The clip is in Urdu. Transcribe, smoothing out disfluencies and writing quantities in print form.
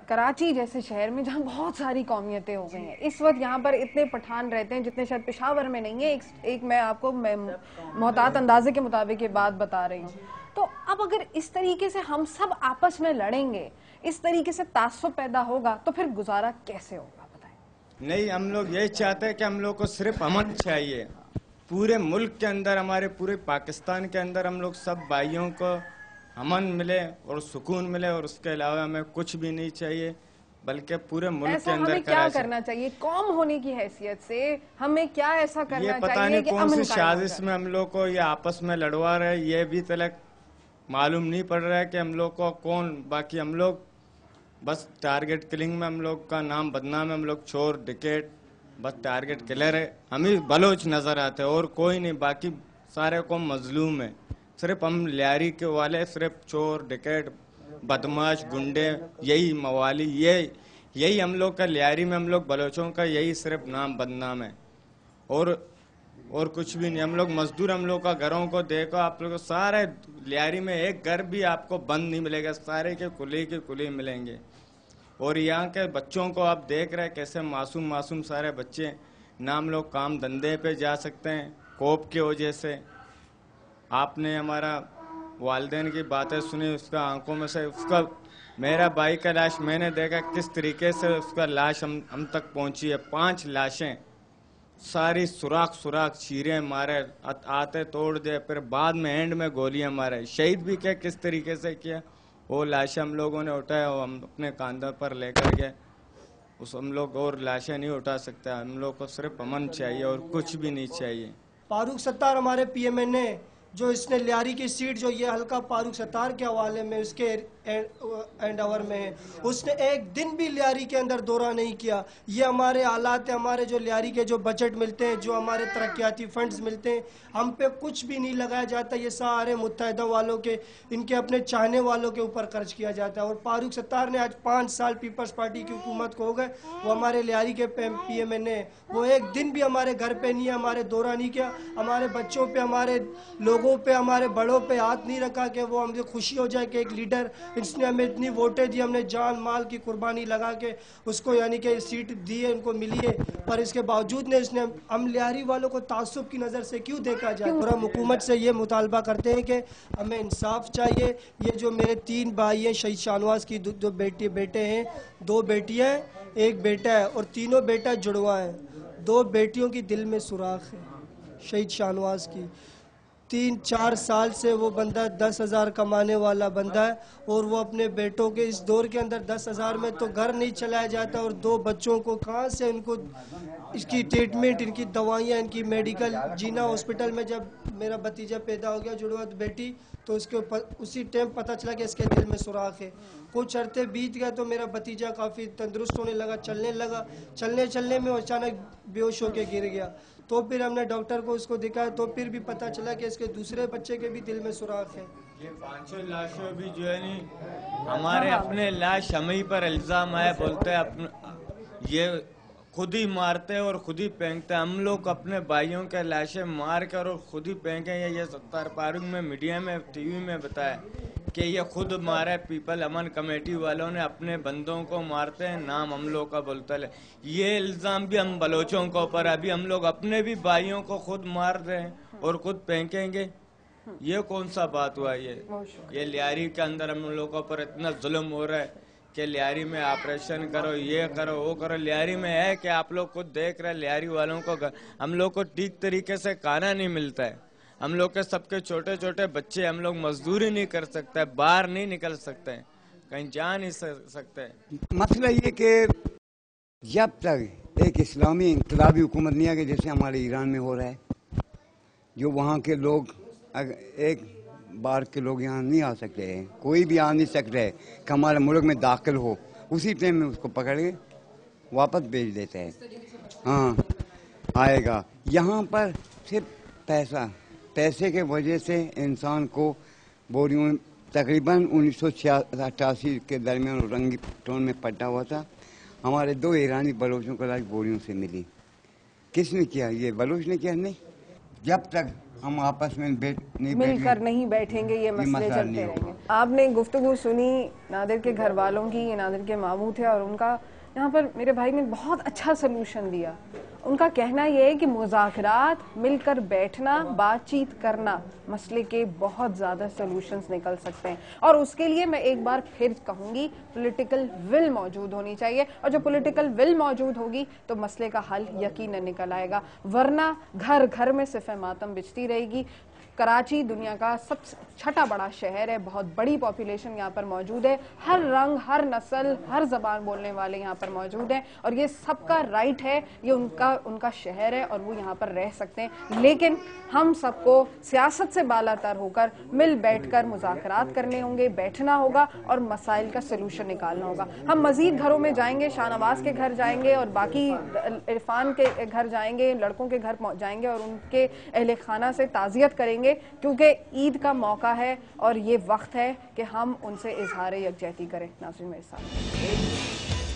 کراچی جیسے شہر میں جہاں بہت ساری قومیتیں ہو گئی ہیں، اس وقت یہاں پر اتنے پٹھان رہتے ہیں جتنے شاید پشاور میں نہیں ہیں. ایک میں آپ کو محتاط اندازے کے مطابق یہ بات بتا رہی ہوں. تو اب اگر اس طریقے سے ہم سب آپس میں لڑیں گے، اس طریقے سے تعصب پیدا ہوگا تو پھر گزارا کیسے ہوگا؟ بتائیں. نہیں، ہم لوگ یہی چاہتے ہیں کہ ہم لوگ کو صرف امن چاہیے پورے ملک کے اندر، ہمارے پورے پاکستان کے اندر ہم لوگ سب بھائیوں کو امن ملے اور سکون ملے، اور اس کے علاوہ ہمیں کچھ بھی نہیں چاہیے، بلکہ پورے ملک کے اندر ہمیں کیا کرنا چاہیے قوم ہونے کی حیثیت سے؟ ہمیں کیا ایسا یہ کرنا پتہ چاہیے نہیں کہ کون سی امن قائم ہو سازش جائے؟ میں ہم لوگ کو یہ آپس میں لڑوا رہے، یہ بھی تلک معلوم نہیں پڑ رہا ہے کہ ہم لوگ کو کون. باقی ہم لوگ بس ٹارگٹ کلنگ میں ہم لوگ کا نام بدنام ہے، ہم لوگ چور ڈکیٹ بس ٹارگٹ کلر ہے، ہم ہی بلوچ نظر آتے اور کوئی نہیں، باقی سارے قوم مظلوم ہے. صرف ہم لیاری کے والے صرف چور ڈکیٹ بدماش گنڈے، یہی موالی، یہی ہم لوگ کا لیاری میں، ہم لوگ بلوچوں کا یہی صرف نام بدنام ہے، اور کچھ بھی نہیں. ہم لوگ مزدور، ہم لوگ کا گھروں کو دیکھو آپ لوگ، سارے لیاری میں ایک گھر بھی آپ کو بند نہیں ملے گا، سارے کے کلی ملیں گے. اور یہاں کے بچوں کو آپ دیکھ رہے کیسے معصوم سارے بچے، نہ ہم لوگ کام دھندے پہ جا سکتے ہیں کوپ کی وجہ سے. آپ نے ہمارا والدین کی باتیں سنی، اس کا آنکھوں میں سے اس کا، میرا بھائی کا لاش میں نے دیکھا کس طریقے سے اس کا لاش ہم تک پہنچی ہے. 5 لاشیں ساری سوراخ چیرے مارے، آتے توڑ دے، پھر بعد میں اینڈ میں گولیاں مارے. شہید بھی کیا کس طریقے سے کیا، وہ لاشیں ہم لوگوں نے اٹھایا، وہ ہم اپنے کاندھوں پر لے کر گئے. ہم لوگ اور لاشیں نہیں اٹھا سکتے. ہم لوگ کو صرف امن چاہیے اور کچھ بھی نہیں چاہیے. فاروق ستار ہمارے پی ایم این اے، جو اس نے لیاری کی سیٹ جو یہ حلقہ فاروق ستار کے حوالے میں اس کے اینڈ اوور میں ہے، اس نے ایک دن بھی لیاری کے اندر دورہ نہیں کیا. یہ ہمارے حالات ہیں، ہمارے جو لیاری کے جو بجٹ ملتے ہیں، جو ہمارے ترقیاتی فنڈز ملتے ہیں، ہم پہ کچھ بھی نہیں لگایا جاتا. یہ سارے متحدہ والوں کے، ان کے اپنے چاہنے والوں کے اوپر خرچ کیا جاتا ہے. اور فاروق ستار نے آج 5 سال پیپلز پارٹی کی حکومت کو ہو گئے، وہ ہمارے لیاری کے پی ایم این اے، وہ ایک دن بھی ہمارے گھر پہ نہیں ہے، ہمارے دورہ نہیں کیا، ہمارے بچوں پہ، ہمارے لوگوں پہ، ہمارے بڑوں پہ ہاتھ نہیں رکھا کہ وہ ہم سے خوشی ہو جائے کہ ایک لیڈر، اس نے ہمیں اتنی ووٹیں دی، ہم نے جان مال کی قربانی لگا کے اس کو یعنی کہ سیٹ دی ہے، ان کو ملی ہے، پر اس کے باوجود نے اس نے ہم لیاری والوں کو تعصب کی نظر سے کیوں دیکھا جائے. اور ہم حکومت سے یہ مطالبہ کرتے ہیں کہ ہمیں انصاف چاہیے. یہ جو میرے 3 بھائی ہیں، شہید شاہنواز کی جو بیٹے ہیں، 2 بیٹیاں ہیں، 1 بیٹا ہے، اور تینوں بیٹا جڑواں ہیں. 2 بیٹیوں کی دل میں سوراخ ہے شہید شاہنواز کی. 3-4 سال سے وہ بندہ 10,000 کمانے والا بندہ ہے، اور وہ اپنے بیٹوں کے اس دور کے اندر 10,000 میں تو گھر نہیں چلایا جاتا، اور 2 بچوں کو کہاں سے ان کو اس کی ٹریٹمنٹ، ان کی دوائیاں، ان کی میڈیکل. جینا ہاسپٹل میں جب میرا بھتیجا پیدا ہو گیا جڑواں بیٹی، تو اس کے اوپر اسی ٹائم پتہ چلا کہ اس کے دل میں سوراخ ہے. کچھ عرصے بیت گیا تو میرا بھتیجا کافی تندرست ہونے لگا، چلنے میں اچانک بے ہوش ہو کے گر گیا. تو پھر ہم نے ڈاکٹر کو اس کو دکھایا، تو پھر بھی پتہ چلا کہ اس کے دوسرے بچے کے بھی دل میں سوراخ ہے. یہ 5 لاشوں بھی جو ہے نہیں، ہمارے اپنے لاش ہم ہی پر الزام ہے، بولتے ہیں یہ خود ہی مارتے اور خود ہی پھینکتے. ہم لوگ اپنے بھائیوں کے لاشیں مار کر اور خود ہی پھینکیں. یہ ستار فاروق میں میڈیا میں ٹی وی میں بتایا کہ یہ خود مارے. پیپل امن کمیٹی والوں نے اپنے بندوں کو مارتے ہیں، نام ہم لوگ کا بولتا ہے. یہ الزام بھی ہم بلوچوں کے اوپر، ابھی ہم لوگ اپنے بھی بھائیوں کو خود مار رہے ہیں اور خود پھینکیں گے. یہ کون سا بات ہوا؟ یہ لیاری کے اندر ہم لوگوں پر اتنا ظلم ہو رہا ہے کہ لیاری میں آپریشن کرو، یہ کرو، وہ کرو. لیاری میں ہے کہ آپ لوگ خود دیکھ رہے، لیاری والوں کو، ہم لوگ کو ٹھیک طریقے سے کھانا نہیں ملتا ہے. ہم لوگ کے سب کے چھوٹے بچے، ہم لوگ مزدوری نہیں کر سکتے، باہر نہیں نکل سکتے، کہیں جا نہیں سکتے. مسئلہ یہ کہ جب تک ایک اسلامی انقلابی حکومت نہیں آگے، جیسے ہمارے ایران میں ہو رہا ہے، جو وہاں کے لوگ ایک بار کے لوگ یہاں نہیں آ سکتے ہیں، کوئی بھی آ نہیں سکتا ہے کہ ہمارے ملک میں داخل ہو، اسی ٹائم میں اس کو پکڑ کے واپس بھیج دیتا ہے. ہاں آئے گا. یہاں پر صرف پیسے کے وجہ سے انسان کو بوریوں، تقریباً 1988 کے درمیان رنگی ٹون میں پٹا ہوا تھا. ہمارے 2 ایرانی بلوچوں کو لاش بوریوں سے ملی. کس نے کیا؟ یہ بلوچ نے کیا؟ نہیں. جب تک ہم آپس میں مل کر نہیں بیٹھیں گے یہ مسئلے چلتے رہیں گے. آپ نے گفتگو سنی نادر کے گھر والوں کی. نادر کے ماموں تھے اور ان کا یہاں پر میرے بھائی نے بہت اچھا سلوشن دیا. ان کا کہنا یہ ہے کہ مذاکرات, مل کر بیٹھنا, بات چیت کرنا, مسئلے کے بہت زیادہ سلوشنز نکل سکتے ہیں. اور اس کے لیے میں ایک بار پھر کہوں گی پولیٹیکل ول موجود ہونی چاہیے, اور جو پولیٹیکل ول موجود ہوگی تو مسئلے کا حل یقیناً نکل آئے گا. ورنہ گھر گھر میں صف ماتم بچتی رہے گی. کراچی دنیا کا سب سے چھٹا بڑا شہر ہے, بہت بڑی پاپولیشن یہاں پر موجود ہے, ہر رنگ, ہر نسل, ہر زبان بولنے والے یہاں پر موجود ہیں, اور یہ سب کا رائٹ ہے, یہ ان کا شہر ہے اور وہ یہاں پر رہ سکتے ہیں. لیکن ہم سب کو سیاست سے بالا تر ہو کر مل بیٹھ کر مذاکرات کرنے ہوں گے, بیٹھنا ہوگا اور مسائل کا سلوشن نکالنا ہوگا. ہم مزید گھروں میں جائیں گے, شاہ نواز کے گھر جائیں گے اور باقی عرفان کے گھر جائیں گے, لڑکوں کے گھر جائیں گے اور ان کے اہل خانہ سے تعزیت کریں گے, کیونکہ عید کا موقع ہے اور یہ وقت ہے کہ ہم ان سے اظہار یکجہتی کریں. ناظرین میرے ساتھ